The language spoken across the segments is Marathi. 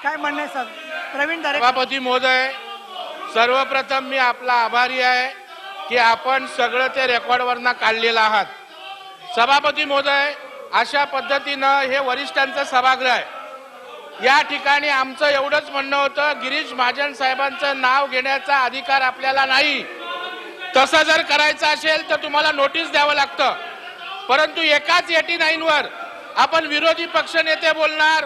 काय म्हणणं आहे सर? प्रवीण दरेकर. सभापती महोदय, सर्वप्रथम मी आपला आभारी आहे की आपण सगळं ते रेकॉर्डवरनं काढलेलं आहात. सभापती महोदय, अशा पद्धतीनं हे वरिष्ठांचं सभागृह आहे. या ठिकाणी आमचं एवढंच म्हणणं होतं, गिरीश महाजन साहेबांचं नाव घेण्याचा अधिकार आपल्याला नाही. तसं जर करायचं असेल तर तुम्हाला नोटीस द्यावं लागतं. परंतु एकाच 89 वर आपण विरोधी पक्षनेते बोलणार,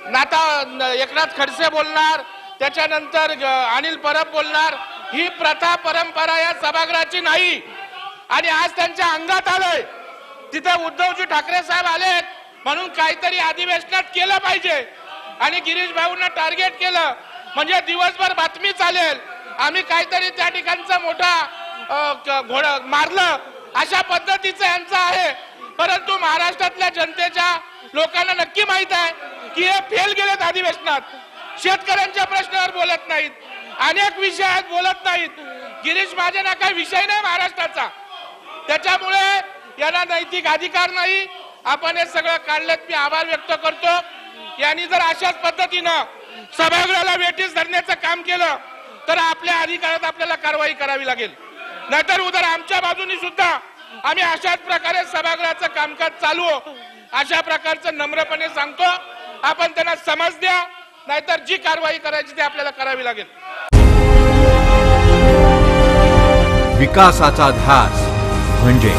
नाता एकनाथ खडसे बोलणार, त्याच्यानंतर अनिल परब बोलणार, ही प्रथा परंपरा या सभागृहाची नाही. आणि आज त्यांच्या अंगात आलंय. तिथे उद्धवजी ठाकरे साहेब आलेत म्हणून काहीतरी अधिवेशनात केलं पाहिजे आणि गिरीश भाऊंना टार्गेट केलं म्हणजे दिवसभर बातमी चालेल, आम्ही काहीतरी त्या ठिकाणचा मोठा घोडा मारलं, अशा पद्धतीचं यांचं आहे. परंतु महाराष्ट्रातल्या जनतेच्या लोकांना नक्की माहित आहे की हे फेल गेलेत अधिवेशनात. शेतकऱ्यांच्या प्रश्नावर बोलत नाहीत, अनेक विषयात बोलत नाहीत. गिरीश महाजन हा काही विषय नाही महाराष्ट्राचा, त्याच्यामुळे यांना नैतिक अधिकार नाही. आपण हे सगळं काढलेत. मी आभार व्यक्त करतो. यांनी जर अशाच पद्धतीनं सभागृहाला वेठीस धरण्याचं काम केलं तर आपल्या अधिकारात आपल्याला कारवाई करावी लागेल. नाहीतर उद्या आमच्या बाजूनी सुद्धा आम्ही अशाच प्रकारे सभागृहाचं कामकाज चालू अशा प्रकारचं नम्रपणे सांगतो. आपण त्यांना समज द्या, नाहीतर जी कारवाई करायची ती आपल्याला करावी लागेल. विकासाचा ध्यास म्हणजे